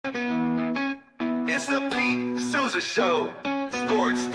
It's the Pete Sousa Show. Sports,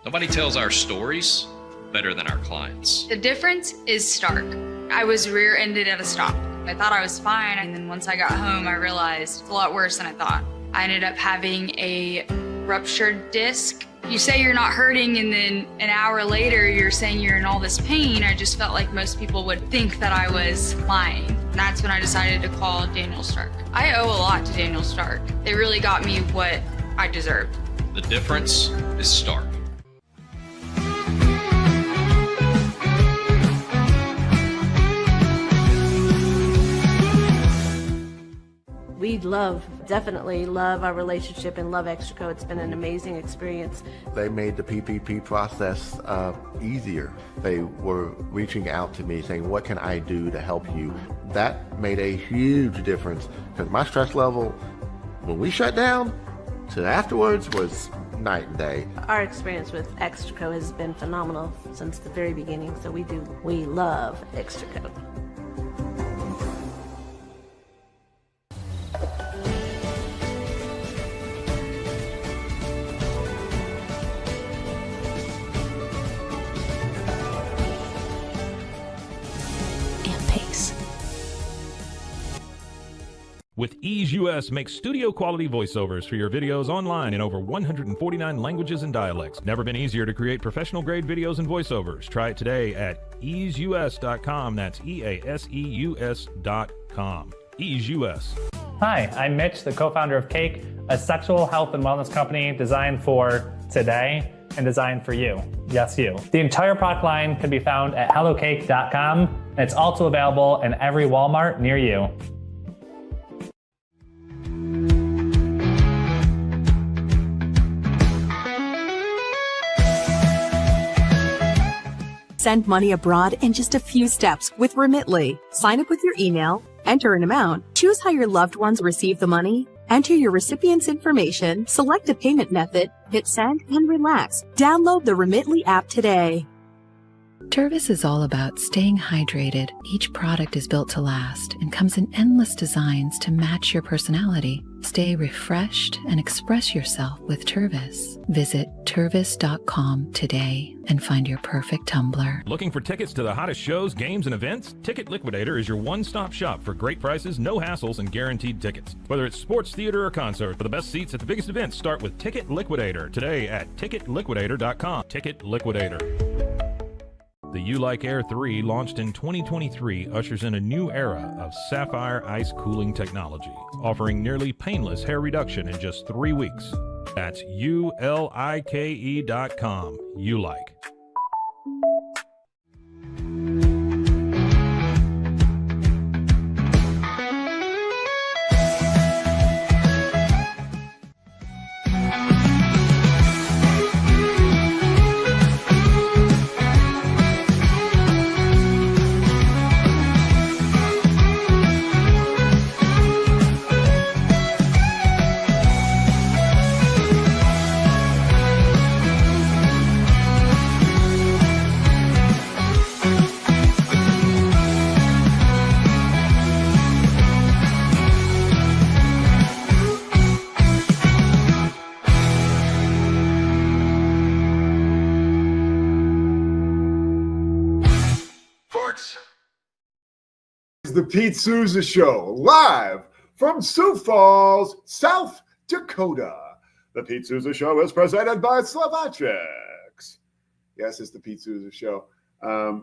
Nobody tells our stories better than our clients. The difference is stark. I was rear-ended at a stop. I thought I was fine, and then once I got home, I realized it's a lot worse than I thought. I ended up having a ruptured disc. You say you're not hurting, and then an hour later, you're saying you're in all this pain. I just felt like most people would think that I was lying. And that's when I decided to call Daniel Stark. I owe a lot to Daniel Stark. They really got me what I deserved. The difference is stark. We definitely love our relationship and love Extraco. It's been an amazing experience. They made the PPP process easier. They were reaching out to me saying, what can I do to help you? That made a huge difference because my stress level, when we shut down, to afterwards was night and day. Our experience with Extraco has been phenomenal since the very beginning, so we love Extraco. With Ease US, make studio-quality voiceovers for your videos online in over 149 languages and dialects. Never been easier to create professional-grade videos and voiceovers. Try it today at easeus.com. That's EASEUS.com. Ease US. Hi, I'm Mitch, the co-founder of Cake, a sexual health and wellness company designed for today and designed for you. Yes, you. The entire product line can be found at hellocake.com, and it's also available in every Walmart near you. Send money abroad in just a few steps with Remitly. Sign up with your email, enter an amount, choose how your loved ones receive the money, enter your recipient's information, select a payment method, hit send, and relax. Download the Remitly app today. Tervis is all about staying hydrated. Each product is built to last and comes in endless designs to match your personality. Stay refreshed and express yourself with Tervis. Visit tervis.com today and find your perfect tumbler. Looking for tickets to the hottest shows, games, and events? Ticket Liquidator is your one-stop shop for great prices, no hassles, and guaranteed tickets. Whether it's sports, theater, or concert, for the best seats at the biggest events, start with Ticket Liquidator today at ticketliquidator.com. Ticket Liquidator. The You Like Air 3, launched in 2023, ushers in a new era of sapphire ice cooling technology, offering nearly painless hair reduction in just 3 weeks. That's ULIKE.com. You Like. The Pete Sousa Show, live from Sioux Falls, South Dakota. The Pete Sousa Show is presented by Slovacics. Yes, it's the Pete Sousa Show.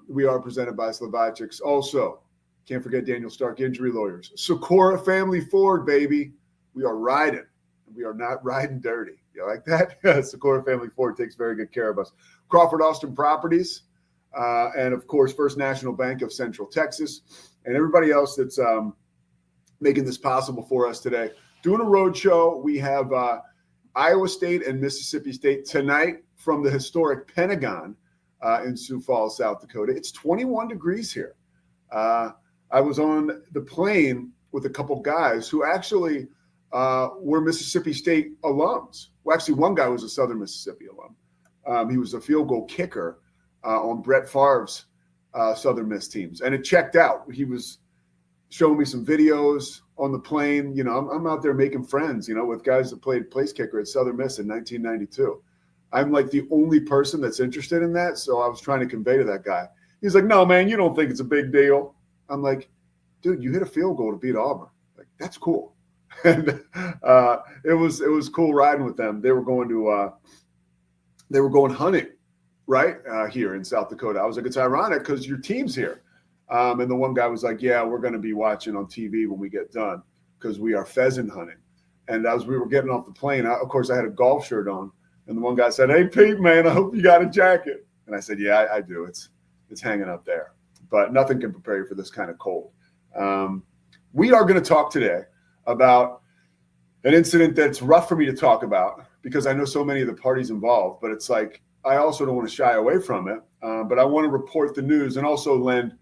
We are presented by Slovacics. Also, can't forget Daniel Stark Injury Lawyers. Socorro Family Ford, baby. We are riding. We are not riding dirty. You like that? Socorro Family Ford takes very good care of us. Crawford Austin Properties. And, of course, First National Bank of Central Texas. And everybody else that's making this possible for us today. Doing a road show. We have Iowa State and Mississippi State tonight from the historic Pentagon in Sioux Falls, South Dakota. It's 21 degrees here. I was on the plane with a couple guys who actually were Mississippi State alums. Well, actually, one guy was a Southern Mississippi alum. He was a field goal kicker on Brett Favre's Southern Miss teams, and it checked out. He was showing me some videos on the plane. You know, I'm out there making friends, you know, with guys that played place kicker at Southern Miss in 1992. I'm like the only person that's interested in that. So I was trying to convey to that guy. He's like, no, man, you don't think it's a big deal. I'm like, dude, you hit a field goal to beat Auburn. Like, that's cool. And it was cool riding with them. They were going hunting, right, here in South Dakota. I was like, it's ironic because your team's here. And the one guy was like, yeah, we're going to be watching on TV when we get done because we are pheasant hunting. And as we were getting off the plane, of course, I had a golf shirt on. And the one guy said, hey, Pete, man, I hope you got a jacket. And I said, yeah, I do. It's hanging up there. But nothing can prepare you for this kind of cold. We are going to talk today about an incident that's rough for me to talk about because I know so many of the parties involved. But it's like I also don't want to shy away from it. But I want to report the news and also lend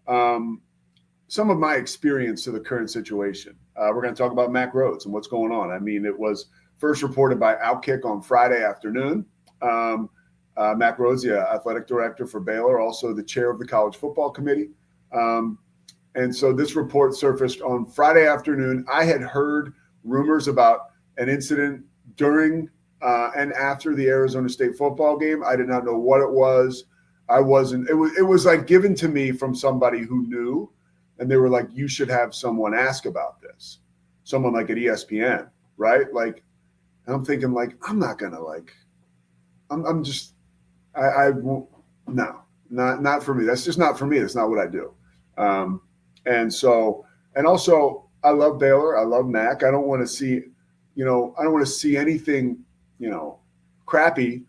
some of my experience to the current situation. We're going to talk about Mack Rhoades and what's going on. I mean, it was first reported by Outkick on Friday afternoon. Mack Rhoades, the athletic director for Baylor, also the chair of the college football committee. And so this report surfaced on Friday afternoon. I had heard rumors about an incident during and after the Arizona State football game. I did not know what it was. It was like given to me from somebody who knew, and they were like, you should have someone ask about this. Someone like at ESPN, right? Like, and I'm thinking like, I'm not going to like, I'm just, I won't, no, not for me. That's just not for me. That's not what I do. And also I love Baylor. I love Mack. I don't want to see, I don't want to see anything, crappy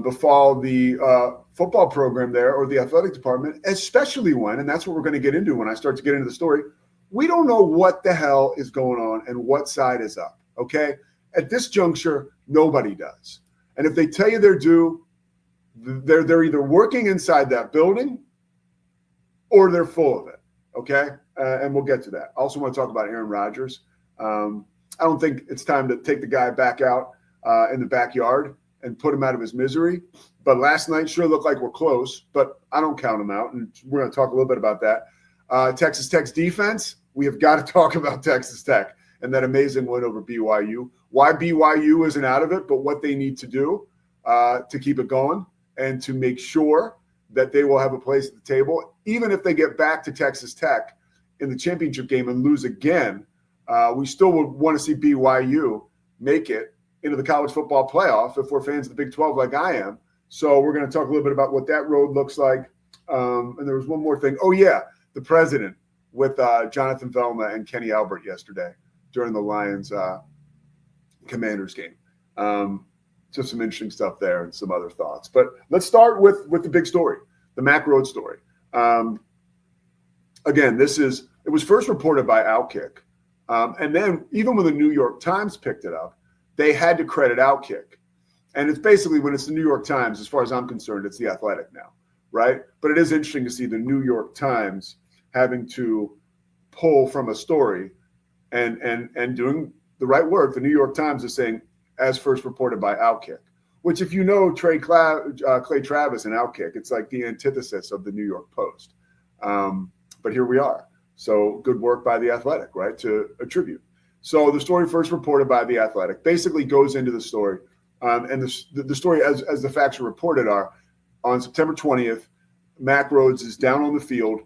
befall the football program there or the athletic department, especially when, and that's what we're going to get into when I start to get into the story, we don't know what the hell is going on and what side is up, okay? At this juncture, nobody does. And if they tell you they're due, they're either working inside that building or they're full of it, okay? And we'll get to that. I also want to talk about Aaron Rodgers. I don't think it's time to take the guy back out in the backyard and put him out of his misery. But last night sure looked like we're close, but I don't count him out. And we're going to talk a little bit about that. Texas Tech's defense, we have got to talk about Texas Tech and that amazing win over BYU. Why BYU isn't out of it, but what they need to do to keep it going and to make sure that they will have a place at the table. Even if they get back to Texas Tech in the championship game and lose again, we still would want to see BYU make it into the college football playoff if we're fans of the Big 12 like I am. So we're going to talk a little bit about what that road looks like. And there was one more thing. Oh, yeah, the president with Jonathan Velma and Kenny Albert yesterday during the Lions Commanders game. Just some interesting stuff there and some other thoughts. But let's start with the big story, the Mack Rhoades story. Again, it was first reported by Outkick. And then even when the New York Times picked it up, they had to credit Outkick. And it's basically when it's the New York Times, as far as I'm concerned, it's the Athletic now, right? But it is interesting to see the New York Times having to pull from a story and doing the right work. The New York Times is saying, as first reported by Outkick, which if you know Clay Travis and Outkick, it's like the antithesis of the New York Post. But here we are. So good work by the Athletic, right, to attribute. So the story first reported by the Athletic basically goes into the story. And the story, as the facts are reported, are on September 20th, Mack Rhoades is down on the field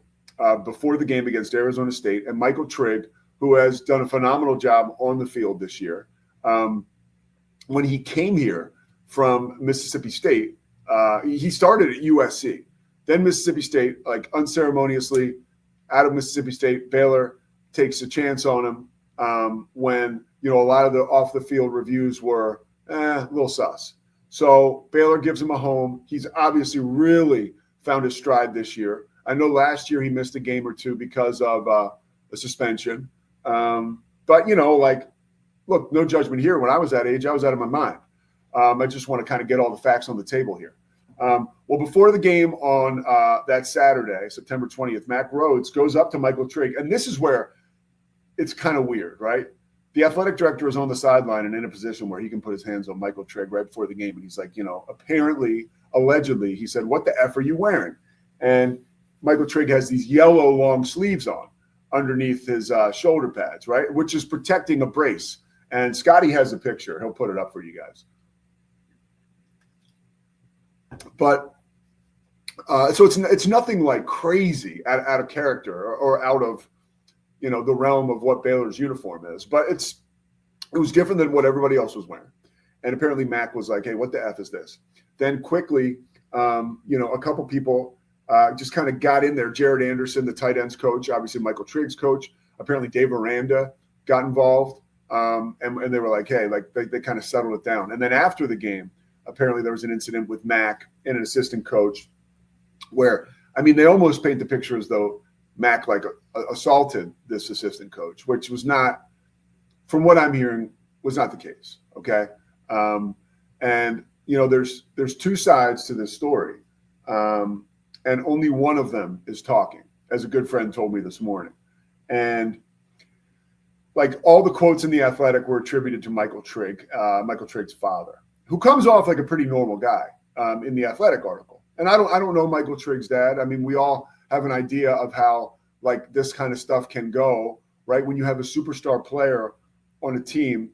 before the game against Arizona State. And Michael Trigg, who has done a phenomenal job on the field this year, when he came here from Mississippi State, he started at USC. Then Mississippi State, like unceremoniously, out of Mississippi State, Baylor takes a chance on him when, a lot of the off-the-field reviews were a little sus. So Baylor gives him a home. He's obviously really found his stride this year. I know last year he missed a game or two because of a suspension. But, look, no judgment here. When I was that age, I was out of my mind. I just want to kind of get all the facts on the table here. Well, before the game on that Saturday, September 20th, Mack Rhoades goes up to Michael Trigg. And this is where it's kind of weird, right? The athletic director is on the sideline and in a position where he can put his hands on Michael Trigg right before the game. And he's like, apparently, allegedly, he said, what the F are you wearing? And Michael Trigg has these yellow long sleeves on. underneath his shoulder pads, right? Which is protecting a brace. And Scotty has a picture. He'll put it up for you guys. But so it's nothing like crazy out of character or out of, you know, the realm of what Baylor's uniform is. But it was different than what everybody else was wearing. And apparently Mack was like, hey, what the F is this? Then quickly, you know, a couple people just kind of got in there. Jared Anderson, the tight ends coach, obviously Michael Trigg's coach. Apparently Dave Aranda got involved. And they were like, hey, like they kind of settled it down. And then after the game, apparently there was an incident with Mack and an assistant coach where, I mean, they almost paint the picture as though Mack like assaulted this assistant coach, which was not, from what I'm hearing, was not the case. Okay. And you know, there's two sides to this story. And only one of them is talking, as a good friend told me this morning. And like all the quotes in The Athletic were attributed to Michael Trigg, Michael Trigg's father, who comes off like a pretty normal guy in The Athletic article. And I don't know Michael Trigg's dad. I mean, we all have an idea of how like this kind of stuff can go, right? When you have a superstar player on a team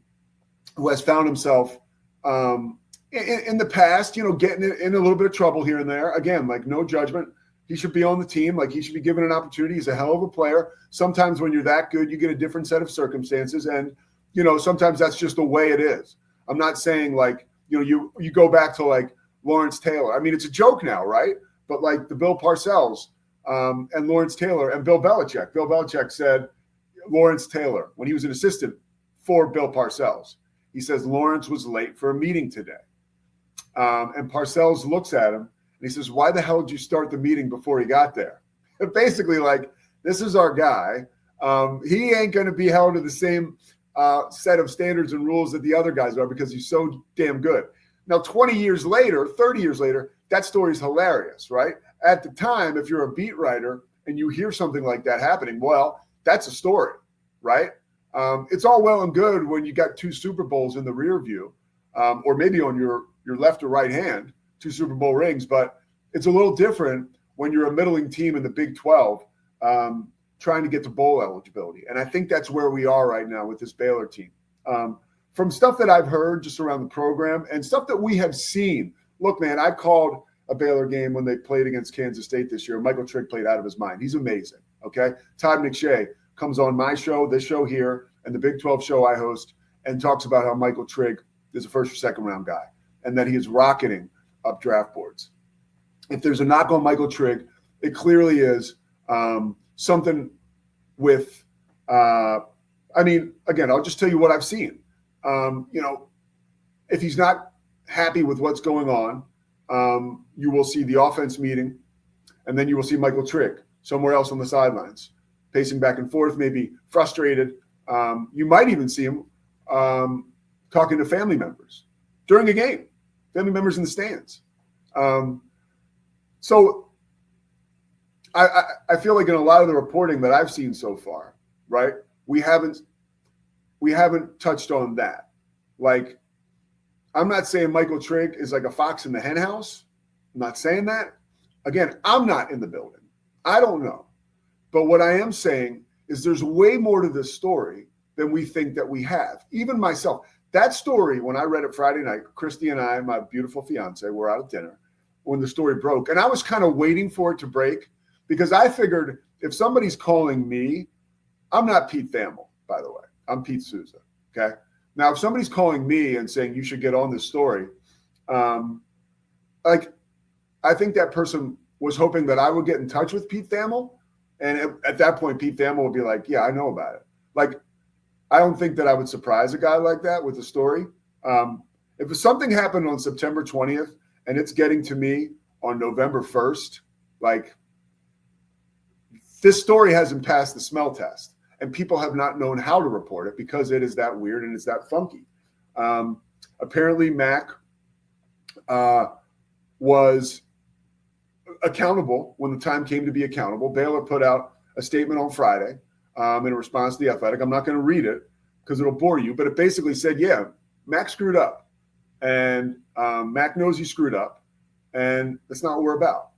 who has found himself in the past, you know, getting in a little bit of trouble here and there. Again, like no judgment. He should be on the team. Like he should be given an opportunity. He's a hell of a player. Sometimes when you're that good, you get a different set of circumstances. And, you know, sometimes that's just the way it is. I'm not saying like, you know, you go back to like Lawrence Taylor. I mean, it's a joke now, right? But like the Bill Parcells and Lawrence Taylor and Bill Belichick. Bill Belichick said Lawrence Taylor, when he was an assistant for Bill Parcells, he says Lawrence was late for a meeting today. And Parcells looks at him and he says, why the hell did you start the meeting before he got there? Basically, like, this is our guy. He ain't going to be held to the same set of standards and rules that the other guys are because he's so damn good. Now, 20 years later, 30 years later, that story's hilarious, right? At the time, if you're a beat writer and you hear something like that happening, well, that's a story, right? It's all well and good when you got 2 Super Bowls in the rear view, or maybe on your left or right hand, 2 Super Bowl rings, but it's a little different when you're a middling team in the Big 12 trying to get to bowl eligibility. And I think that's where we are right now with this Baylor team. From stuff that I've heard just around the program and stuff that we have seen. Look, man, I called a Baylor game when they played against Kansas State this year. Michael Trigg played out of his mind. He's amazing, okay? Todd McShay comes on my show, this show here, and the Big 12 show I host, and talks about how Michael Trigg is a first or second round guy and that he is rocketing up draft boards. If there's a knock on Michael Trigg, it clearly is something with, I mean, again, I'll just tell you what I've seen. You know, if he's not happy with what's going on, you will see the offense meeting, and then you will see Michael Trigg somewhere else on the sidelines, pacing back and forth, maybe frustrated. You might even see him talking to family members during a game, family members in the stands. So I feel like in a lot of the reporting that I've seen so far, right, we haven't touched on that. Like, I'm not saying Michael Trigg is like a fox in the hen house. I'm not saying that. Again, I'm not in the building. I don't know. But what I am saying is there's way more to this story than we think that we have. Even myself. That story, when I read it Friday night, Christy and I, my beautiful fiance, were out at dinner when the story broke. And I was kind of waiting for it to break because I figured if somebody's calling me, I'm not Pete Thamel, by the way. I'm Pete Sousa, okay? Now, if somebody's calling me and saying you should get on this story, like, I think that person was hoping that I would get in touch with Pete Thamel. And at that point, Pete Thamel would be like, yeah, I know about it. Like, I don't think that I would surprise a guy like that with a story. If something happened on September 20th and it's getting to me on November 1st, like, this story hasn't passed the smell test. And people have not known how to report it because it is that weird and it's that funky. Apparently, Mack was accountable when the time came to be accountable. Baylor put out a statement on Friday in response to The Athletic. I'm not going to read it because it'll bore you, but it basically said, yeah, Mack screwed up. And Mack knows he screwed up, and that's not what we're about.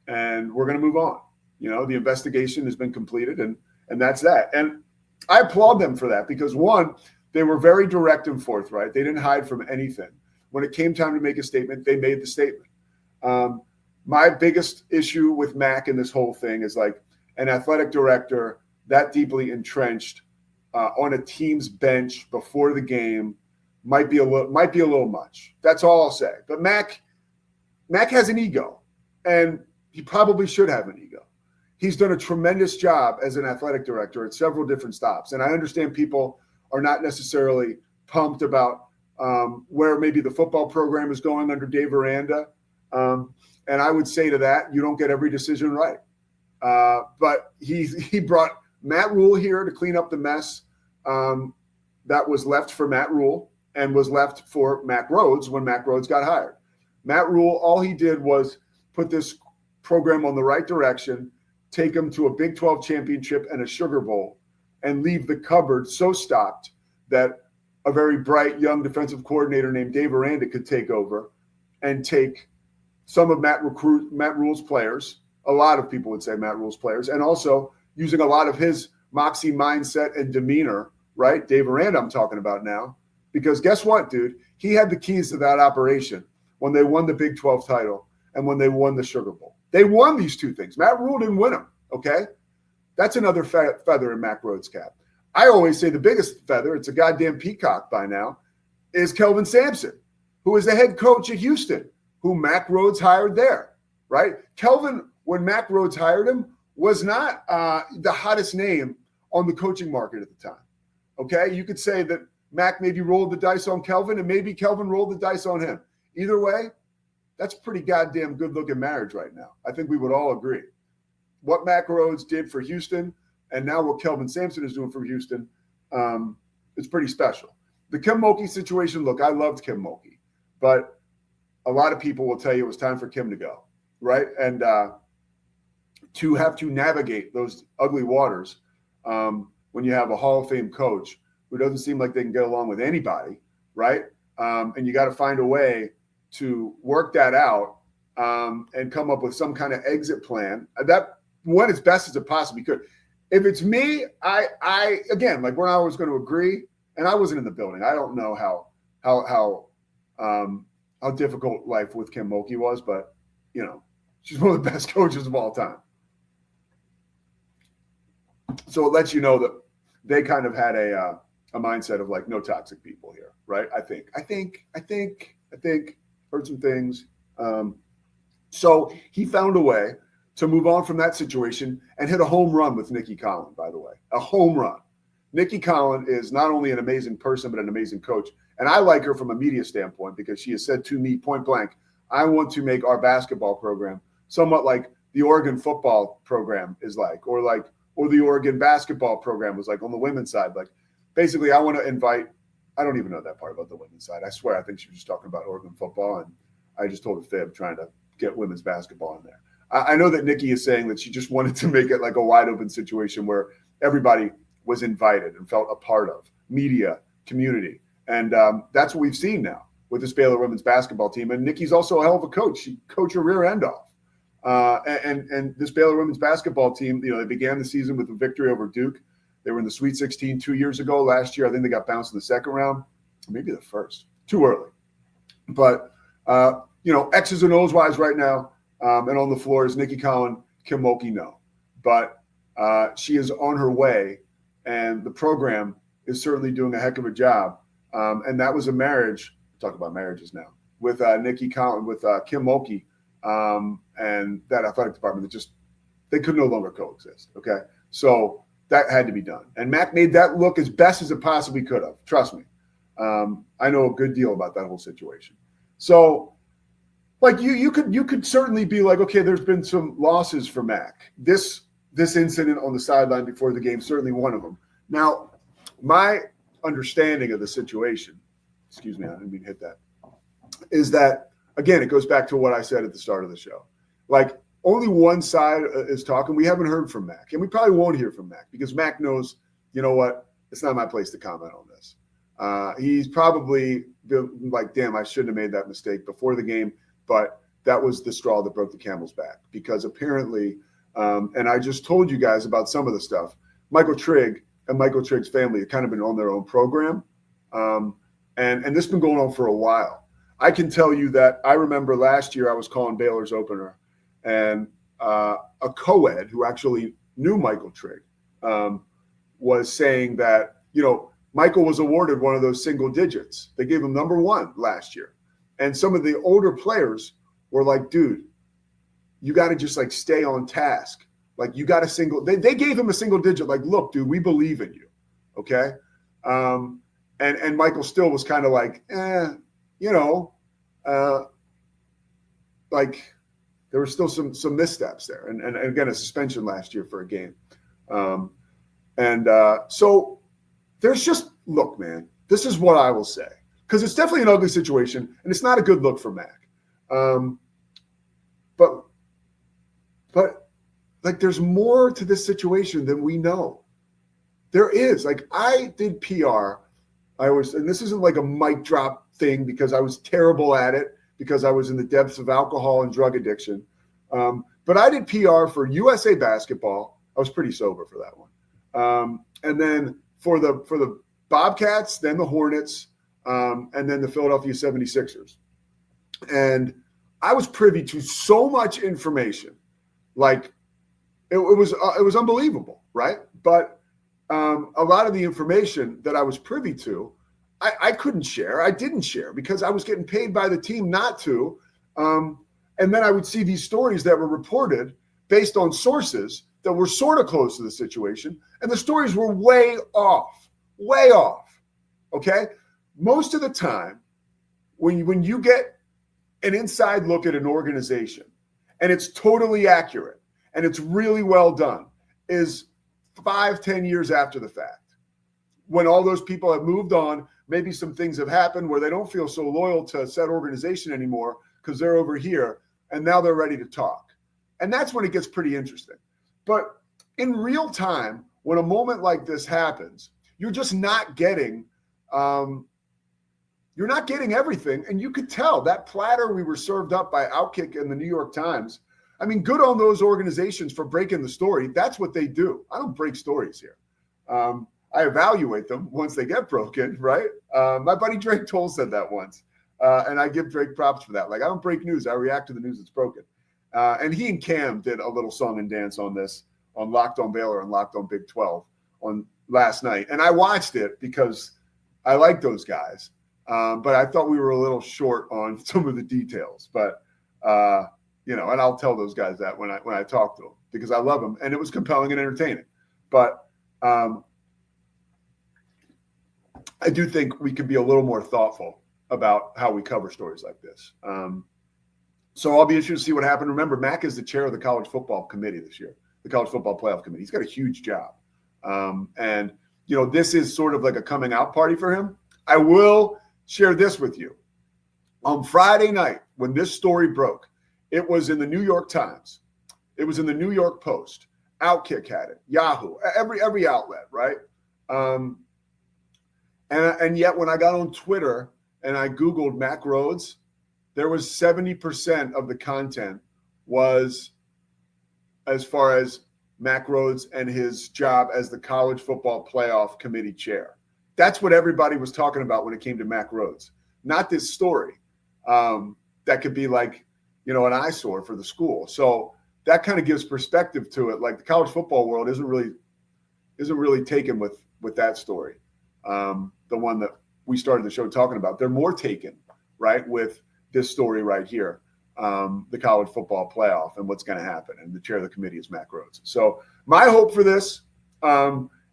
And we're going to move on. You know, the investigation has been completed, and And that's that. And I applaud them for that because, one, they were very direct and forthright. They didn't hide from anything. When it came time to make a statement, they made the statement. My biggest issue with Mack in this whole thing is like an athletic director that deeply entrenched on a team's bench before the game might be a little much. That's all I'll say. But Mack has an ego, and he probably should have an ego. He's done a tremendous job as an athletic director at several different stops. And I understand people are not necessarily pumped about where maybe the football program is going under Dave Aranda. And I would say to that, you don't get every decision right. But he brought Matt Rule here to clean up the mess that was left for Matt Rule and was left for Mack Rhoades when Mack Rhoades got hired. Matt Rule, all he did was put this program on the right direction, take them to a Big 12 championship and a Sugar Bowl, and leave the cupboard so stocked that a very bright young defensive coordinator named Dave Aranda could take over and take some of Matt Rule's players, a lot of people would say Matt Rule's players, and also using a lot of his moxie mindset and demeanor, right? Dave Aranda I'm talking about now. Because guess what, dude? He had the keys to that operation when they won the Big 12 title and when they won the Sugar Bowl. They won these two things. Matt Rule didn't win them, okay? That's another feather in Mack Rhoades' cap. I always say the biggest feather, it's a goddamn peacock by now, is Kelvin Sampson, who is the head coach at Houston, who Mack Rhoades hired there, right? Kelvin, when Mack Rhoades hired him, was not the hottest name on the coaching market at the time, okay? You could say that Mack maybe rolled the dice on Kelvin and maybe Kelvin rolled the dice on him. Either way, that's pretty goddamn good-looking marriage right now. I think we would all agree. What Mack Rhoades did for Houston and now what Kelvin Sampson is doing for Houston, it's pretty special. The Kim Mulkey situation, look, I loved Kim Mulkey, but a lot of people will tell you it was time for Kim to go, right? And to have to navigate those ugly waters when you have a Hall of Fame coach who doesn't seem like they can get along with anybody, right? And you got to find a way to work that out and come up with some kind of exit plan that went as best as it possibly could. If it's me, I again, like, we're not always going to agree, and I wasn't in the building. I don't know how difficult life with Kim Mulkey was, but you know, she's one of the best coaches of all time. So it lets you know that they kind of had a mindset of like, no toxic people here, right? I think heard some things. So he found a way to move on from that situation and hit a home run with Nikki Collin, by the way, a home run. Nikki Collin is not only an amazing person, but an amazing coach. And I like her from a media standpoint because she has said to me point blank, I want to make our basketball program somewhat like the Oregon football program is like, or the Oregon basketball program was like on the women's side. Like, basically, I want to invite, I don't even know that part about the women's side. I swear, I think she was just talking about Oregon football, and I just told a fib trying to get women's basketball in there. I know that Nikki is saying that she just wanted to make it like a wide open situation where everybody was invited and felt a part of, media, community. And that's what we've seen now with this Baylor women's basketball team. And Nikki's also a hell of a coach. She coached her rear end off. And this Baylor women's basketball team, you know, they began the season with a victory over Duke. They were in the Sweet 16 2 years ago. Last year, I think they got bounced in the second round, or maybe the first. Too early. But, you know, X's and O's wise right now, and on the floor is Nikki Collin, Kim Mulkey, no. But she is on her way, and the program is certainly doing a heck of a job. And that was a marriage, talk about marriages now, with Nikki Collin, with Kim Mulkey, and that athletic department that just, they could no longer coexist, okay? So that had to be done. And Mack made that look as best as it possibly could have. Trust me. I know a good deal about that whole situation. So, like, you could certainly be like, okay, there's been some losses for Mack. This incident on the sideline before the game, certainly one of them. Now, my understanding of the situation, excuse me, I didn't mean to hit that, is that, again, it goes back to what I said at the start of the show. Like, only one side is talking. We haven't heard from Mack, and we probably won't hear from Mack because Mack knows, you know what, it's not my place to comment on this. He's probably been like, damn, I shouldn't have made that mistake before the game, but that was the straw that broke the camel's back because apparently, and I just told you guys about some of the stuff, Michael Trigg and Michael Trigg's family have kind of been on their own program. And this has been going on for a while. I can tell you that I remember last year I was calling Baylor's opener, and a co-ed who actually knew Michael Trigg was saying that, Michael was awarded one of those single digits. They gave him number 1 last year. And some of the older players were like, dude, you got to just like stay on task. Like you got they gave him a single digit. Like, look, dude, we believe in you. Okay. And Michael still was kind of like, like there were still some missteps there. And again, a suspension last year for a game. So there's just, look, man, this is what I will say, because it's definitely an ugly situation and it's not a good look for Mack. But like there's more to this situation than we know. There is. Like I did PR. And this isn't like a mic drop thing because I was terrible at it, because I was in the depths of alcohol and drug addiction. But I did PR for USA Basketball. I was pretty sober for that one. And then for the Bobcats, then the Hornets, and then the Philadelphia 76ers. And I was privy to so much information. Like it was unbelievable, right? But a lot of the information that I was privy to, I couldn't share. I didn't share because I was getting paid by the team not to. And then I would see these stories that were reported based on sources that were sort of close to the situation. And the stories were way off. Okay. Most of the time when you get an inside look at an organization and it's totally accurate and it's really well done, is 5-10 years after the fact, when all those people have moved on, maybe some things have happened where they don't feel so loyal to said organization anymore because they're over here and now they're ready to talk. And that's when it gets pretty interesting. But in real time, when a moment like this happens, you're just not getting everything. And you could tell that platter we were served up by Outkick and the New York Times. I mean, good on those organizations for breaking the story. That's what they do. I don't break stories here. I evaluate them once they get broken, right? My buddy Drake Toll said that once. And I give Drake props for that. Like, I don't break news. I react to the news that's broken. And he and Cam did a little song and dance on this, on Locked on Baylor and Locked on Big 12 on last night. And I watched it because I like those guys. But I thought we were a little short on some of the details. But, and I'll tell those guys that when I talk to them because I love them. And it was compelling and entertaining. But I do think we can be a little more thoughtful about how we cover stories like this. So I'll be interested to see what happened. Remember, Mack is the chair of the college football committee this year, the college football playoff committee. He's got a huge job. And this is sort of like a coming out party for him. I will share this with you. On Friday night, when this story broke, it was in the New York Times. It was in the New York Post. Outkick had it. Yahoo. Every outlet, right? And yet when I got on Twitter and I Googled Mack Rhoades, there was 70% of the content was as far as Mack Rhoades and his job as the college football playoff committee chair. That's what everybody was talking about when it came to Mack Rhoades, not this story. That could be like, an eyesore for the school. So that kind of gives perspective to it. Like the college football world isn't really taken with that story. The one that we started the show talking about, they're more taken, right, with this story right here, the college football playoff and what's going to happen. And the chair of the committee is Mack Rhoades. So my hope for this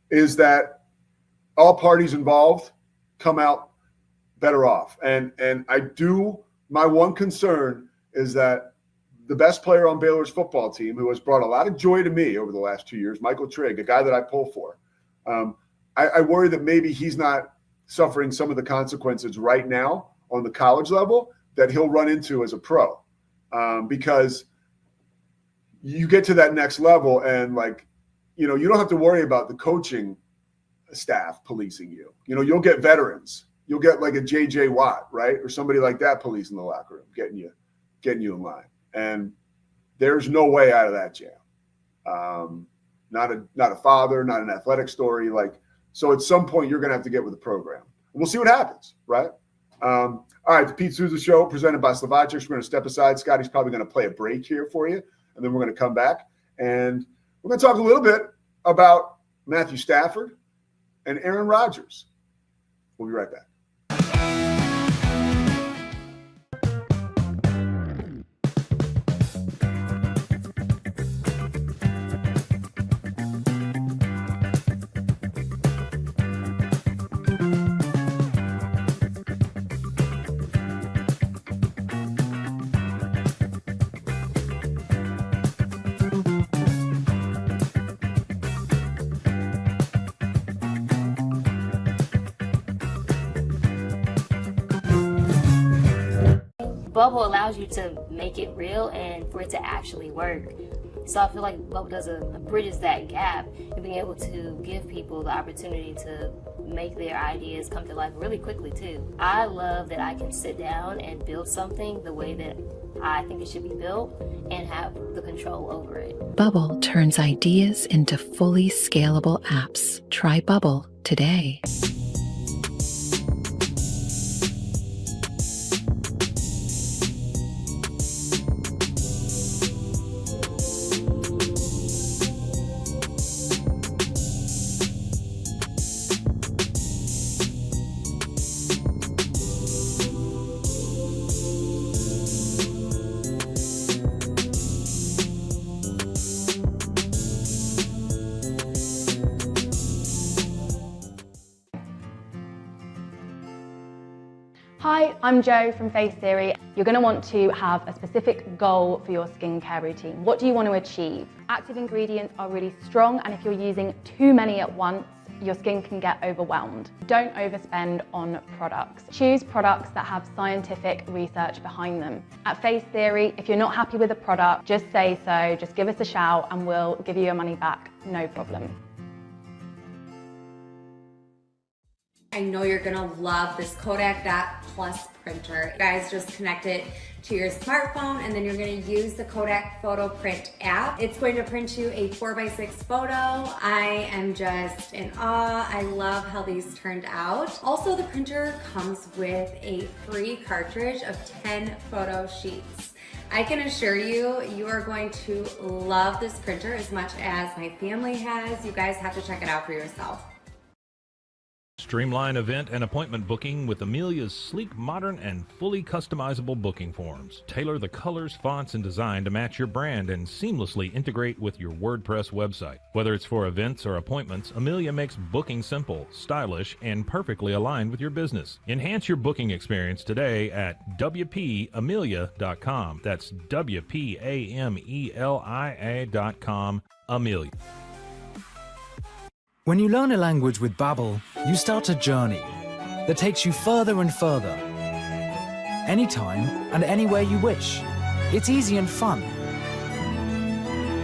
is that all parties involved come out better off. And my one concern is that the best player on Baylor's football team, who has brought a lot of joy to me over the last 2 years, Michael Trigg, a guy that I pull for, I worry that maybe he's not suffering some of the consequences right now on the college level that he'll run into as a pro. Because you get to that next level and you don't have to worry about the coaching staff policing you. You'll get veterans. You'll get like a JJ Watt, right? Or somebody like that policing the locker room, getting you in line. And there's no way out of that jam. not a father, not an athletic story. Like, so at some point you're going to have to get with the program. We'll see what happens, right? All right, the Pete Sousa Show presented by Slovacek. We're going to step aside. Scotty's probably going to play a break here for you, and then we're going to come back and we're going to talk a little bit about Matthew Stafford and Aaron Rodgers. We'll be right back. Bubble allows you to make it real and for it to actually work. So I feel like Bubble does bridges that gap and being able to give people the opportunity to make their ideas come to life really quickly too. I love that I can sit down and build something the way that I think it should be built and have the control over it. Bubble turns ideas into fully scalable apps. Try Bubble today. Hi, I'm Jo from Face Theory. You're going to want to have a specific goal for your skincare routine. What do you want to achieve? Active ingredients are really strong, and if you're using too many at once, your skin can get overwhelmed. Don't overspend on products. Choose products that have scientific research behind them. At Face Theory, if you're not happy with a product, just say so, just give us a shout and we'll give you your money back, no problem. I know you're gonna love this Kodak Dot Plus printer. You guys just connect it to your smartphone and then you're gonna use the Kodak Photo Print app. It's going to print you a 4x6 photo. I am just in awe. I love how these turned out. Also, the printer comes with a free cartridge of 10 photo sheets. I can assure you, you are going to love this printer as much as my family has. You guys have to check it out for yourself. Streamline event and appointment booking with Amelia's sleek, modern, and fully customizable booking forms. Tailor the colors, fonts, and design to match your brand and seamlessly integrate with your WordPress website. Whether it's for events or appointments, Amelia makes booking simple, stylish, and perfectly aligned with your business. Enhance your booking experience today at WPAmelia.com. That's WPAMELIA.com. Amelia. When you learn a language with Babbel, you start a journey that takes you further and further. Anytime and anywhere you wish. It's easy and fun.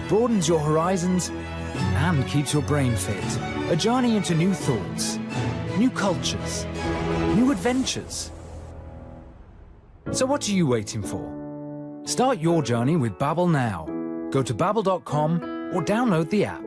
Broadens your horizons and keeps your brain fit. A journey into new thoughts, new cultures, new adventures. So what are you waiting for? Start your journey with Babbel now. Go to babbel.com or download the app.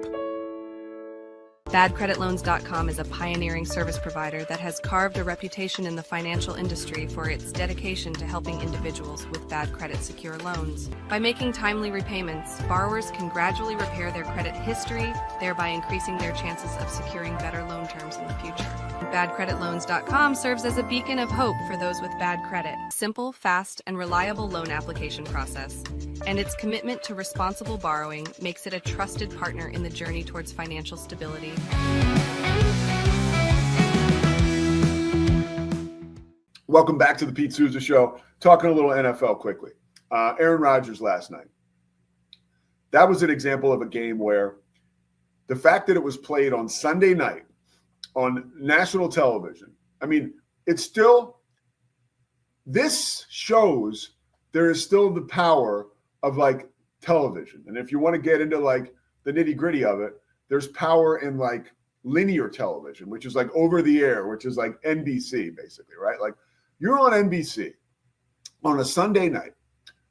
BadCreditLoans.com is a pioneering service provider that has carved a reputation in the financial industry for its dedication to helping individuals with bad credit secure loans. By making timely repayments, borrowers can gradually repair their credit history, thereby increasing their chances of securing better loan terms in the future. BadCreditLoans.com serves as a beacon of hope for those with bad credit. Simple, fast, and reliable loan application process. And its commitment to responsible borrowing makes it a trusted partner in the journey towards financial stability. Welcome back to the Pete Sousa Show. Talking a little NFL quickly. Aaron Rodgers last night. That was an example of a game where the fact that it was played on Sunday night on national television, I mean, it's still, this shows there is still the power of like television. And if you want to get into like the nitty gritty of it, there's power in like linear television, which is like over the air, which is like NBC basically, right? Like you're on NBC on a Sunday night.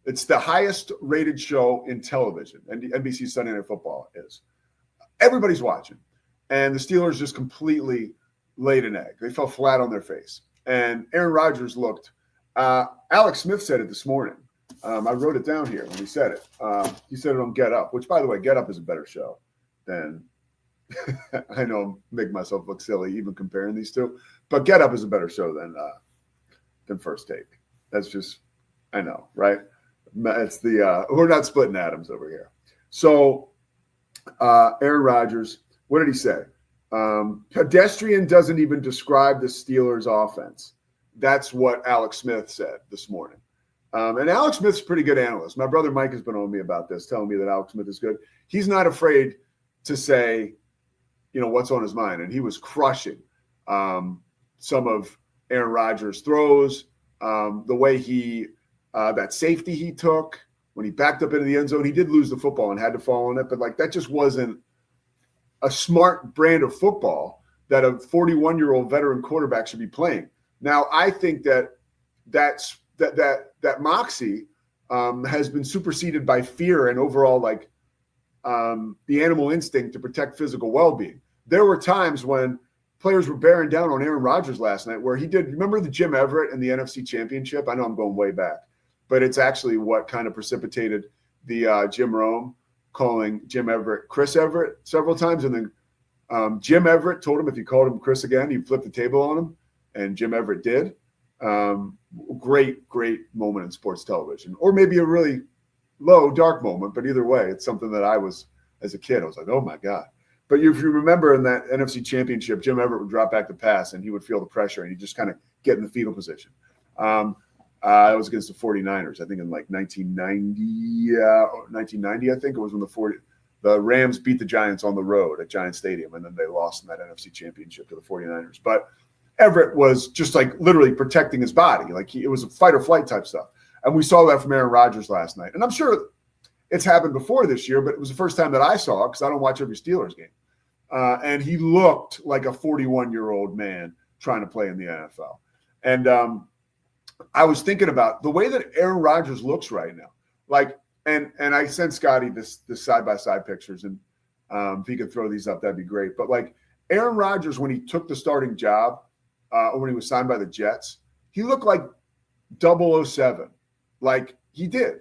It's the highest rated show in television, and NBC Sunday Night Football is. everybody's watching. And the Steelers just completely laid an egg. They fell flat on their face. And Aaron Rodgers looked, Alex Smith said it this morning. I wrote it down here when he said it. He said it on Get Up, which, by the way, Get Up is a better show than I know I'm making myself look silly even comparing these two, but Get Up is a better show than First Take. That's just, I know, right? It's we're not splitting atoms over here. So Aaron Rodgers, what did he say? Pedestrian doesn't even describe the Steelers' offense. That's what Alex Smith said this morning. And Alex Smith's a pretty good analyst. My brother Mike has been on me about this, telling me that Alex Smith is good. He's not afraid to say, what's on his mind. And he was crushing some of Aaron Rodgers' throws, the way that safety he took when he backed up into the end zone. He did lose the football and had to fall on it, but that just wasn't a smart brand of football that a 41-year-old veteran quarterback should be playing. Now, I think that moxie has been superseded by fear and overall the animal instinct to protect physical well-being. There were times when players were bearing down on Aaron Rodgers last night where he did. Remember the Jim Everett in the NFC Championship? I know I'm going way back, but it's actually what kind of precipitated the Jim Rome calling Jim Everett Chris Everett several times. And then Jim Everett told him if he called him Chris again, he'd flip the table on him. And Jim Everett did. Great moment in sports television, or maybe a really low, dark moment. But either way, it's something that I was, as a kid, I was like, oh my God. But if you remember in that NFC Championship, Jim Everett would drop back to pass and he would feel the pressure and he'd just kind of get in the fetal position. It was against the 49ers, I think in 1990, I think it was when the Rams beat the Giants on the road at Giant Stadium, and then they lost in that NFC Championship to the 49ers. But Everett was just literally protecting his body. It was a fight or flight type stuff. And we saw that from Aaron Rodgers last night. And I'm sure it's happened before this year, but it was the first time that I saw it because I don't watch every Steelers game. And he looked like a 41-year-old man trying to play in the NFL. And I was thinking about the way that Aaron Rodgers looks right now. And I sent Scotty this side-by-side pictures, and if he could throw these up, that'd be great. But Aaron Rodgers, when he took the starting job, or when he was signed by the Jets, he looked like 007. He did.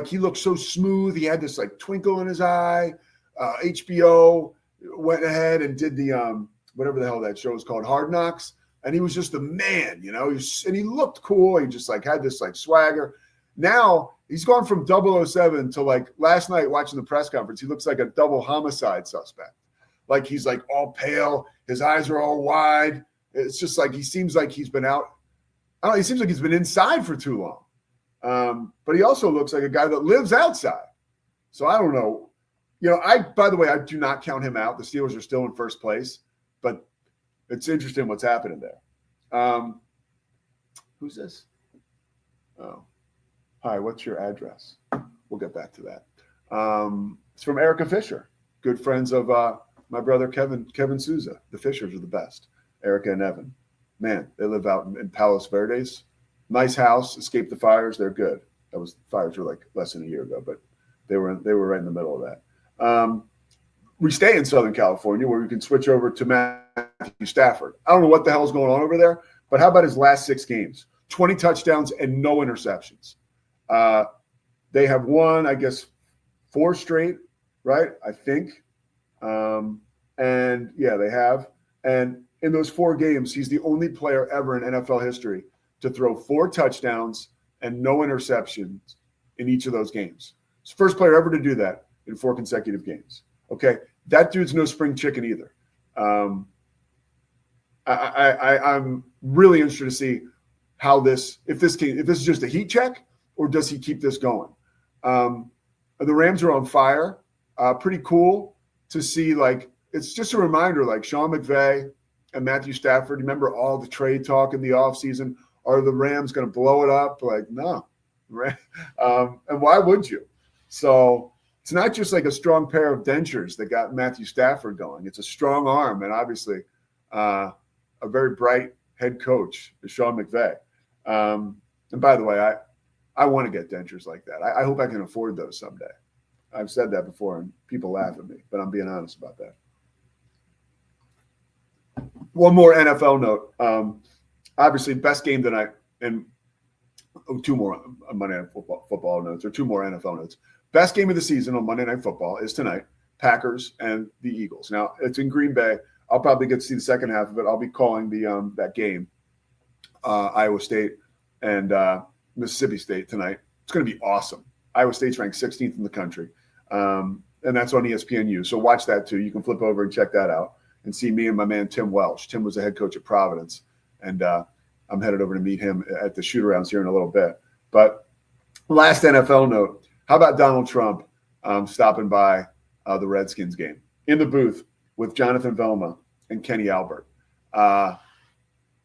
He looked so smooth. He had this twinkle in his eye. HBO went ahead and did the whatever the hell that show is called, Hard Knocks, and he was just the man, and he looked cool. He just had this swagger. Now he's gone from 007 to last night watching the press conference, he looks like a double homicide suspect. He's all pale, his eyes are all wide. It's just he seems like he's been out. I don't know, he seems like he's been inside for too long. But he also looks like a guy that lives outside. So I don't know. By the way, I do not count him out. The Steelers are still in first place, but it's interesting what's happening there. Who's this? Oh, hi, what's your address? We'll get back to that. It's from Erica Fisher, good friends of my brother Kevin Sousa. The Fishers are the best. Erica and Evan. Man, they live out in Palos Verdes. Nice house, escaped the fires. They're good. Fires were less than a year ago, but they were right in the middle of that. We stay in Southern California where we can switch over to Matthew Stafford. I don't know what the hell is going on over there, but how about his last 6 games? 20 touchdowns and no interceptions. They have won, I guess, 4 straight, right? I think. And yeah, they have. And in those 4 games, he's the only player ever in NFL history to throw 4 touchdowns and no interceptions in each of those games. He's the first player ever to do that in 4 consecutive games. Okay, that dude's no spring chicken either. I'm really interested to see how if this is just a heat check or does he keep this going. The Rams are on fire. Pretty cool to see. It's just a reminder. Sean McVay and Matthew Stafford. Remember all the trade talk in the offseason? Are the Rams going to blow it up? No, right? And why would you? So it's not just a strong pair of dentures that got Matthew Stafford going. It's a strong arm and obviously a very bright head coach, Sean McVay. And by the way, I want to get dentures like that. I hope I can afford those someday. I've said that before, and people laugh at me, but I'm being honest about that. One more NFL note. Obviously, best game tonight, and two more Monday Night Football notes, or two more NFL notes. Best game of the season on Monday Night Football is tonight, Packers and the Eagles. Now, it's in Green Bay. I'll probably get to see the second half of it. I'll be calling the that game, Iowa State and Mississippi State tonight. It's going to be awesome. Iowa State's ranked 16th in the country, and that's on ESPNU. So watch that too. You can flip over and check that out and see me and my man Tim Welsh. Tim was the head coach at Providence, and I'm headed over to meet him at the shoot-arounds here in a little bit. But last NFL note, how about Donald Trump stopping by the Redskins game in the booth with Jonathan Velma and Kenny Albert?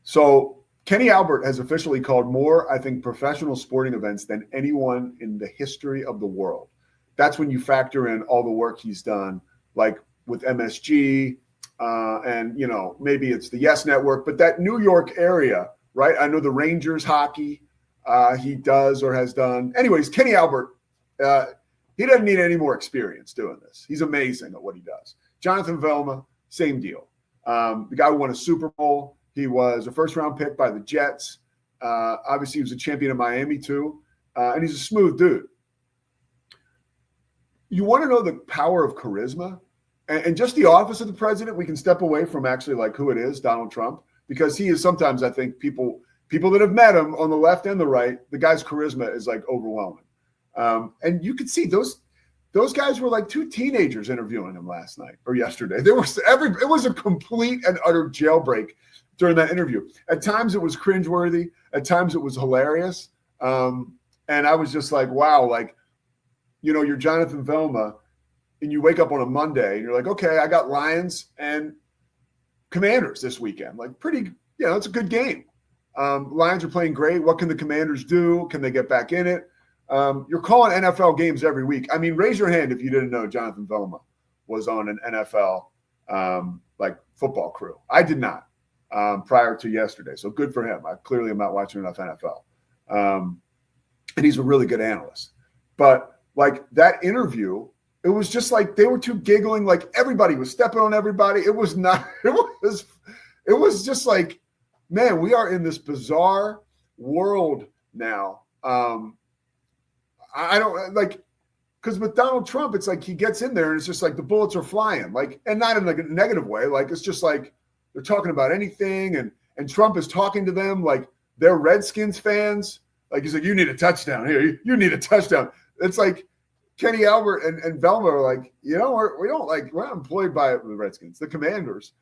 So Kenny Albert has officially called more, I think, professional sporting events than anyone in the history of the world. That's when you factor in all the work he's done, like with MSG, and, you know, maybe it's the Yes Network, but that New York area, right? I know the Rangers hockey he does or has done. Anyways, Kenny Albert, he doesn't need any more experience doing this. He's amazing at what he does. Jonathan Velma, same deal. The guy who won a Super Bowl. He was a first-round pick by the Jets. Obviously, he was a champion in Miami, too. And he's a smooth dude. You want to know the power of charisma? And just the office of the president, we can step away from actually like who it is, Donald Trump, because he is sometimes, I think, people that have met him on the left and the right, the guy's charisma is like overwhelming. And you could see those guys were like two teenagers interviewing him last night or yesterday. It was a complete and utter jailbreak during that interview. At times it was cringeworthy. At times it was hilarious. And I was just like, wow, like, you know, you're Jonathan Velma and you wake up on a Monday and you're like, okay, I got Lions and Commanders this weekend. Like pretty, you know, it's a good game. Lions are playing great. What can the Commanders do? Can they get back in it? You're calling NFL games every week. I mean, raise your hand if you didn't know Jonathan Velma was on an NFL like football crew. I did not prior to yesterday. So good for him. I clearly am not watching enough NFL. And he's a really good analyst. But like that interview, it was just like they were two giggling, like everybody was stepping on everybody. It was not, it was just like, man, we are in this bizarre world now. I don't like, because with Donald Trump, it's like he gets in there and it's just like the bullets are flying, like, and not in like a negative way. Like it's just like they're talking about anything, and Trump is talking to them like they're Redskins fans. Like he's like, you need a touchdown here. You need a touchdown. It's like Kenny Albert and Velma are like, you know, we're not employed by the Redskins, the Commanders.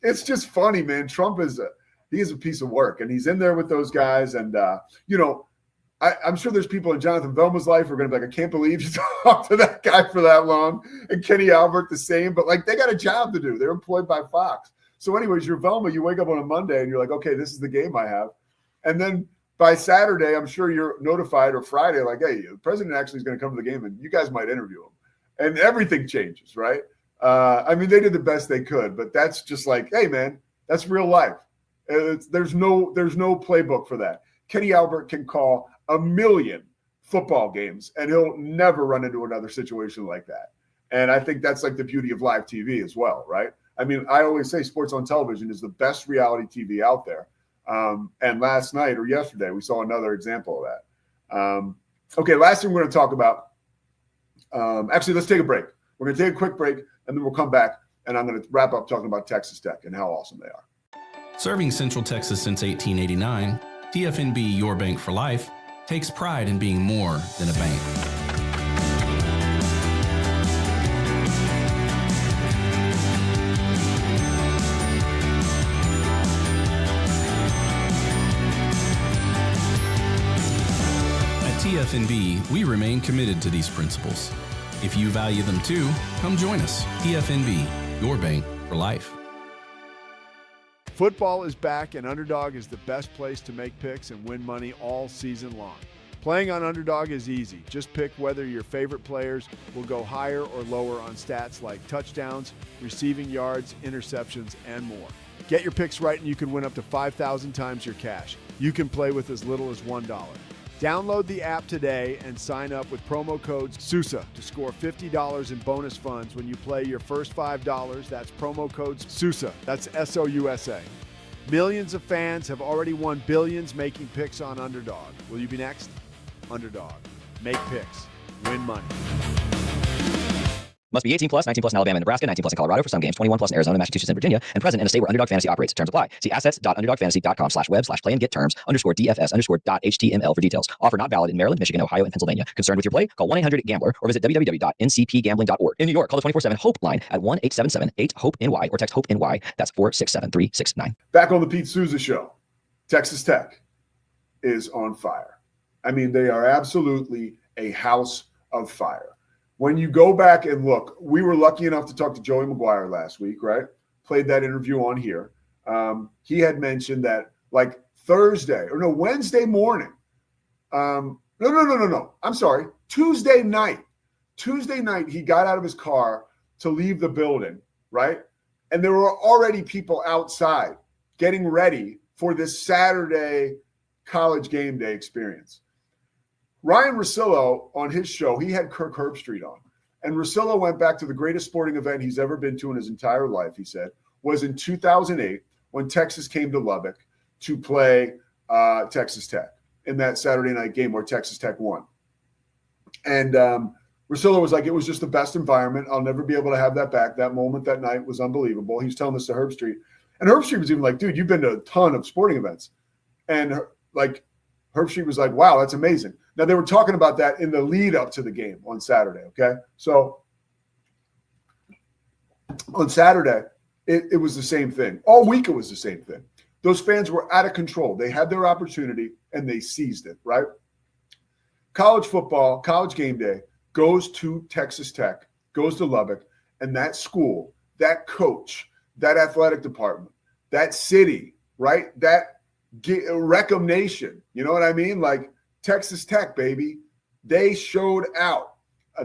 It's just funny, man. Trump he is a piece of work, and he's in there with those guys, and you know. I'm sure there's people in Jonathan Velma's life who are going to be like, I can't believe you talked to that guy for that long. And Kenny Albert the same. But, like, they got a job to do. They're employed by Fox. So, anyways, you're Velma. You wake up on a Monday and you're like, okay, this is the game I have. And then by Saturday, I'm sure you're notified, or Friday, like, hey, the president actually is going to come to the game and you guys might interview him. And everything changes, right? I mean, they did the best they could. But that's just like, hey, man, that's real life. There's no playbook for that. Kenny Albert can call a million football games and he'll never run into another situation like that. And I think that's like the beauty of live TV as well, right? I mean, I always say sports on television is the best reality TV out there. And last night or yesterday, we saw another example of that. Okay, last thing we're going to talk about. Actually, let's take a break. We're going to take a quick break and then we'll come back and I'm going to wrap up talking about Texas Tech and how awesome they are. Serving Central Texas since 1889, TFNB, your bank for life, takes pride in being more than a bank. At TFNB, we remain committed to these principles. If you value them too, come join us. TFNB, your bank for life. Football is back, and Underdog is the best place to make picks and win money all season long. Playing on Underdog is easy. Just pick whether your favorite players will go higher or lower on stats like touchdowns, receiving yards, interceptions, and more. Get your picks right and you can win up to 5,000 times your cash. You can play with as little as $1. Download the app today and sign up with promo code Sousa to score $50 in bonus funds when you play your first $5. That's promo code Sousa. That's SOUSA. Millions of fans have already won billions making picks on Underdog. Will you be next? Underdog. Make picks. Win money. Must be 18 plus, 19 plus in Alabama and Nebraska, 19 plus in Colorado for some games, 21 plus in Arizona, Massachusetts, and Virginia, and present in a state where Underdog Fantasy operates. Terms apply. See assets.underdogfantasy.com/web/play and get terms _DFS_.html for details. Offer not valid in Maryland, Michigan, Ohio, and Pennsylvania. Concerned with your play? Call 1-800-GAMBLER or visit www.ncpgambling.org. In New York, call the 24/7 HOPE line at 1-877-8-HOPE-NY or text HOPE-NY. That's 467-369. Back on the Pete Sousa Show. Texas Tech is on fire. I mean, they are absolutely a house of fire. When you go back and look, we were lucky enough to talk to Joey McGuire last week, right? Played that interview on here. He had mentioned that like Wednesday morning. No. I'm sorry. Tuesday night, he got out of his car to leave the building, right? And there were already people outside getting ready for this Saturday college game day experience. Ryan Russillo, on his show, he had Kirk Herbstreit on. And Russillo went back to the greatest sporting event he's ever been to in his entire life, he said, was in 2008 when Texas came to Lubbock to play Texas Tech in that Saturday night game where Texas Tech won. And Russillo was like, it was just the best environment. I'll never be able to have that back. That moment that night was unbelievable. He was telling this to Herbstreit. And Herbstreit was even like, dude, you've been to a ton of sporting events. And like Herbstreit was like, wow, that's amazing. Now, they were talking about that in the lead up to the game on Saturday, okay? So on Saturday, it was the same thing. All week, it was the same thing. Those fans were out of control. They had their opportunity, and they seized it, right? College football, college game day, goes to Texas Tech, goes to Lubbock, and that school, that coach, that athletic department, that city, right? That Reckham Nation, you know what I mean? Like, Texas Tech, baby. They showed out.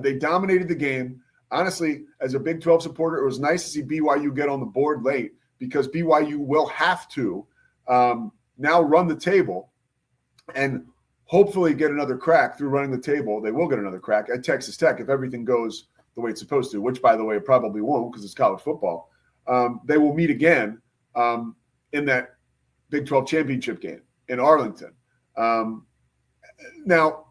They dominated the game. Honestly, as a Big 12 supporter, it was nice to see BYU get on the board late because BYU will have to now run the table and hopefully get another crack through running the table. They will get another crack at Texas Tech if everything goes the way it's supposed to, which, by the way, it probably won't because it's college football. They will meet again in that Big 12 championship game in Arlington. Now,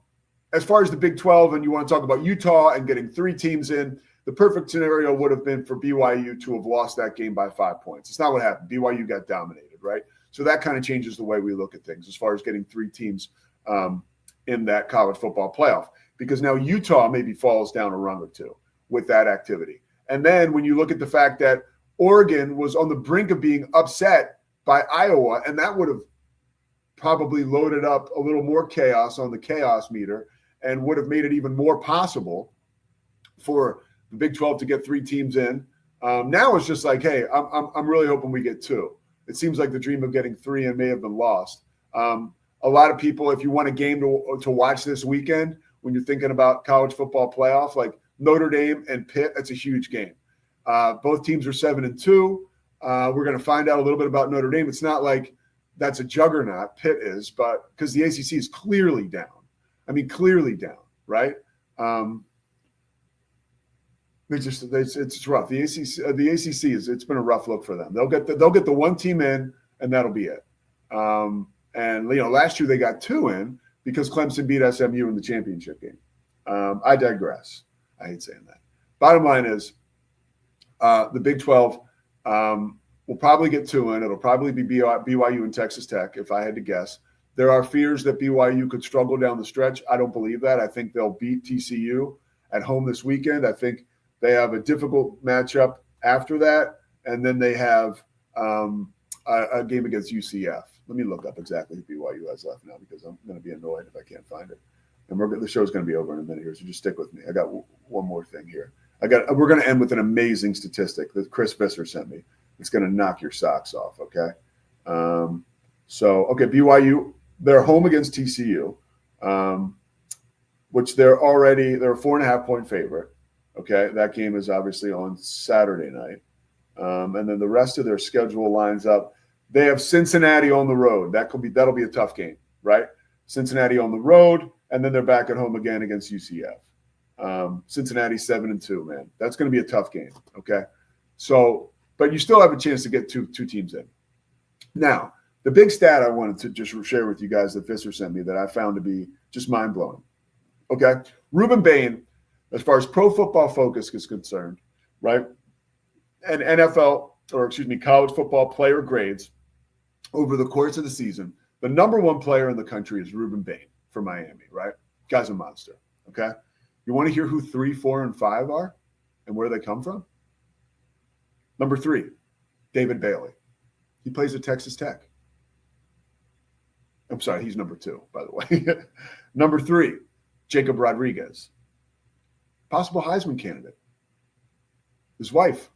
as far as the Big 12, and you want to talk about Utah and getting 3 teams in, the perfect scenario would have been for BYU to have lost that game by 5 points. It's not what happened. BYU got dominated, right? So that kind of changes the way we look at things as far as getting 3 teams in that college football playoff, because now Utah maybe falls down a rung or 2 with that activity. And then when you look at the fact that Oregon was on the brink of being upset by Iowa, and that would have probably loaded up a little more chaos on the chaos meter and would have made it even more possible for the Big 12 to get 3 teams in. Now it's just like, hey, I'm really hoping we get 2. It seems like the dream of getting 3 and may have been lost. A lot of people, if you want a game to watch this weekend, when you're thinking about college football playoff, like Notre Dame and Pitt, that's a huge game. Both teams are 7-2. We're going to find out a little bit about Notre Dame. It's not like that's a juggernaut. Pitt is, but because the ACC is clearly down. I mean, clearly down, right? It's rough. The ACC it's been a rough look for them. They'll get the 1 team in, and that'll be it. And last year they got 2 in because Clemson beat SMU in the championship game. I digress. I hate saying that. Bottom line is, the Big 12. We'll probably get 2 in. It'll probably be BYU and Texas Tech, if I had to guess. There are fears that BYU could struggle down the stretch. I don't believe that. I think they'll beat TCU at home this weekend. I think they have a difficult matchup after that, and then they have a game against UCF. Let me look up exactly who BYU has left now because I'm going to be annoyed if I can't find it. And the show's going to be over in a minute here, so just stick with me. I got one more thing here. We're going to end with an amazing statistic that Chris Visser sent me. It's going to knock your socks off, okay? BYU, they're home against TCU, which they're a 4.5-point favorite, okay? That game is obviously on Saturday night. And then the rest of their schedule lines up. They have Cincinnati on the road. That'll be a tough game, right? Cincinnati on the road, and then they're back at home again against UCF. Cincinnati 7-2, man. That's going to be a tough game, okay? So, but you still have a chance to get two teams in. Now, the big stat I wanted to just share with you guys that Visser sent me that I found to be just mind-blowing, okay? Ruben Bain, as far as Pro Football Focus is concerned, right, and college football player grades over the course of the season, the number one player in the country is Ruben Bain for Miami, right? Guy's a monster, okay? You want to hear who 3, 4, and 5 are and where they come from? Number 3, David Bailey. He plays at Texas Tech. I'm sorry, he's number 2, by the way. Number 3, Jacob Rodriguez. Possible Heisman candidate. His wife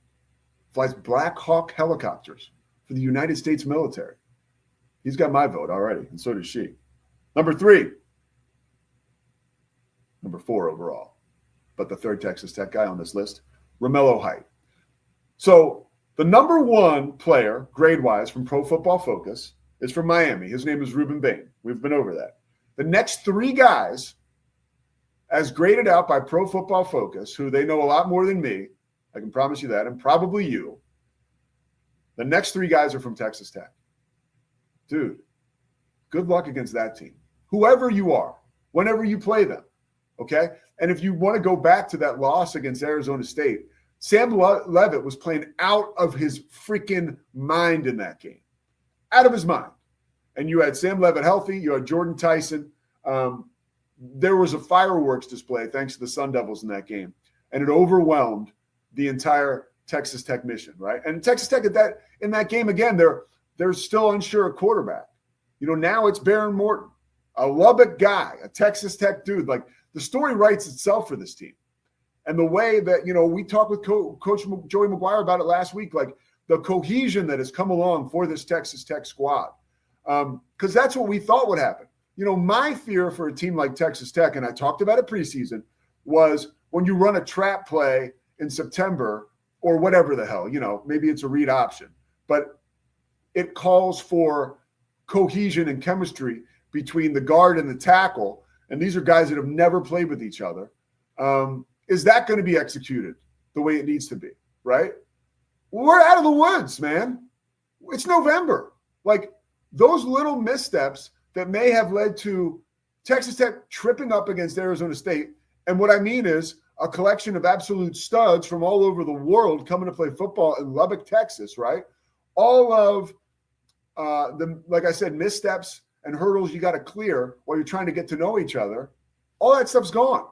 flies Black Hawk helicopters for the United States military. He's got my vote already, and so does she. Number 4 overall, but the third Texas Tech guy on this list, Romello Height. So the number 1 player, grade-wise, from Pro Football Focus is from Miami. His name is Ruben Bain. We've been over that. The next 3 guys, as graded out by Pro Football Focus, who they know a lot more than me, I can promise you that, and probably you, the next 3 guys are from Texas Tech. Dude, good luck against that team. Whoever you are, whenever you play them, okay? And if you want to go back to that loss against Arizona State, Sam Leavitt was playing out of his freaking mind in that game. Out of his mind. And you had Sam Leavitt healthy. You had Jordan Tyson. There was a fireworks display thanks to the Sun Devils in that game. And it overwhelmed the entire Texas Tech mission, right? And Texas Tech in that game, again, they're still unsure of quarterback. You know, now it's Baron Morton, a Lubbock guy, a Texas Tech dude. Like, the story writes itself for this team. And the way that, you know, we talked with Coach Joey McGuire about it last week, like the cohesion that has come along for this Texas Tech squad. Because that's what we thought would happen. You know, my fear for a team like Texas Tech, and I talked about it preseason, was when you run a trap play in September or whatever the hell, you know, maybe it's a read option, but it calls for cohesion and chemistry between the guard and the tackle. And these are guys that have never played with each other. Is that going to be executed the way it needs to be, right? We're out of the woods, man. It's November. Like, those little missteps that may have led to Texas Tech tripping up against Arizona State. And what I mean is a collection of absolute studs from all over the world coming to play football in Lubbock, Texas, right? All of like I said, missteps and hurdles you got to clear while you're trying to get to know each other. All that stuff's gone.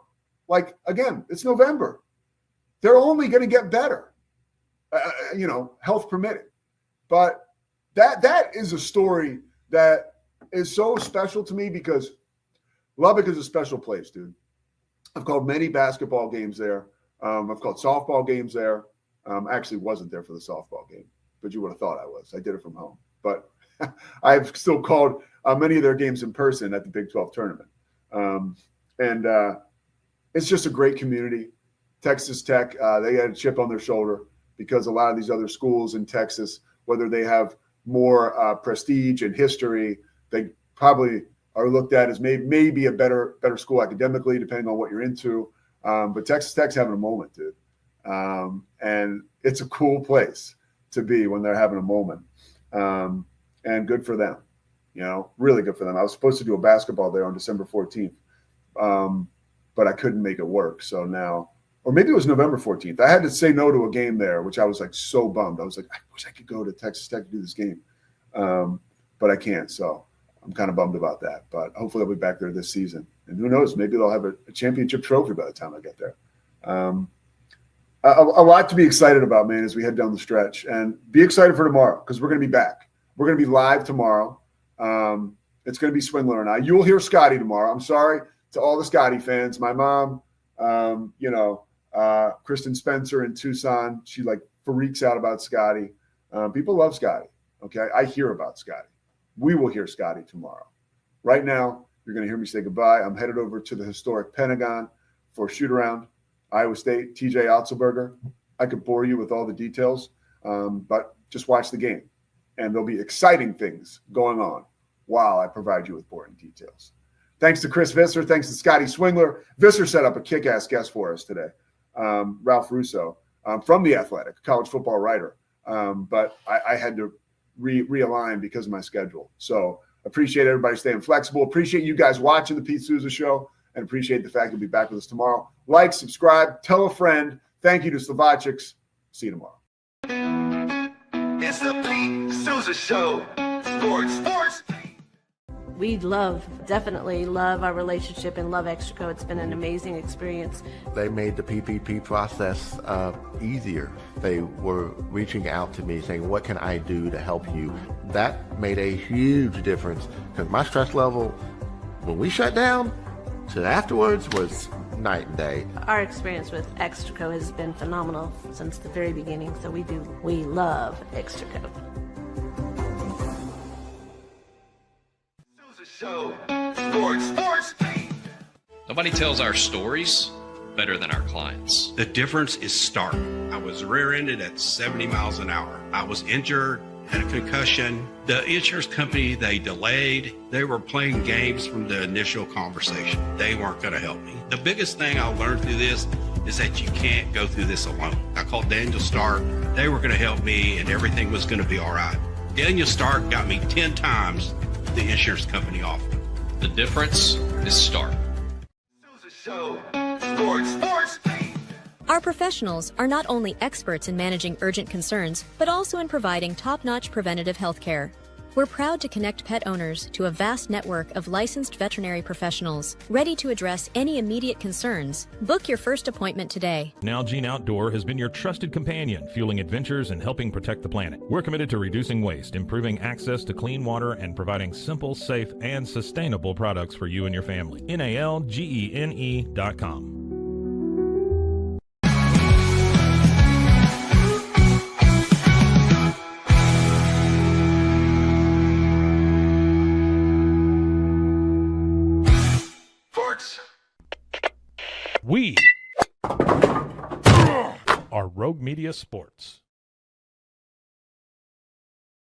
Like, again, it's November. They're only going to get better, you know, health permitting. But that is a story that is so special to me because Lubbock is a special place, dude. I've called many basketball games there. I've called softball games there. Actually wasn't there for the softball game, but you would have thought I was. I did it from home. But I've still called many of their games in person at the Big 12 tournament. It's just a great community. Texas Tech, they had a chip on their shoulder because a lot of these other schools in Texas, whether they have more prestige and history, they probably are looked at as maybe a better school academically, depending on what you're into. But Texas Tech's having a moment, dude. And it's a cool place to be when they're having a moment. And good for them, you know, really good for them. I was supposed to do a basketball there on December 14th, but I couldn't make it work. So now, or maybe it was November 14th. I had to say no to a game there, which I was like so bummed. I was like, I wish I could go to Texas Tech to do this game, but I can't. So I'm kind of bummed about that. But hopefully I'll be back there this season. And who knows, maybe they'll have a championship trophy by the time I get there. A lot to be excited about, man, as we head down the stretch. And be excited for tomorrow because we're going to be back. We're going to be live tomorrow. It's going to be Swindler and I. You will hear Scotty tomorrow. I'm sorry to all the Scotty fans. My mom, Kristen Spencer in Tucson, she like freaks out about Scotty. People love Scotty, okay? I hear about Scotty. We will hear Scotty tomorrow. Right now, you're going to hear me say goodbye. I'm headed over to the historic Pentagon for a shoot-around. Iowa State, TJ Otzelberger. I could bore you with all the details, but just watch the game. And there'll be exciting things going on while I provide you with boring details. Thanks to Chris Visser. Thanks to Scotty Swingler. Visser set up a kick-ass guest for us today, Ralph Russo from The Athletic, a college football writer. But I had to realign because of my schedule. So appreciate everybody staying flexible. Appreciate you guys watching the Pete Sousa Show, and appreciate the fact you'll be back with us tomorrow. Like, subscribe, tell a friend. Thank you to Slovacics. See you tomorrow. It's the Pete Sousa Show. Sports. We definitely love our relationship and love Extraco. It's been an amazing experience. They made the PPP process easier. They were reaching out to me saying, what can I do to help you? That made a huge difference because my stress level, when we shut down, to afterwards was night and day. Our experience with Extraco has been phenomenal since the very beginning, so we love Extraco. Show. Sports. Nobody tells our stories better than our clients. The difference is stark. I was rear-ended at 70 miles an hour. I was injured, had a concussion. The insurance company, they delayed. They were playing games from the initial conversation. They weren't going to help me. The biggest thing I learned through this is that you can't go through this alone. I called Daniel Stark. They were going to help me, and everything was going to be all right. Daniel Stark got me 10 times the insurance company offered. The difference is stark. Show. Sports. Our professionals are not only experts in managing urgent concerns, but also in providing top-notch preventative health care. We're proud to connect pet owners to a vast network of licensed veterinary professionals, ready to address any immediate concerns. Book your first appointment today. Nalgene Outdoor has been your trusted companion, fueling adventures and helping protect the planet. We're committed to reducing waste, improving access to clean water, and providing simple, safe, and sustainable products for you and your family. NALGENE.com. We are Rogue Media Sports.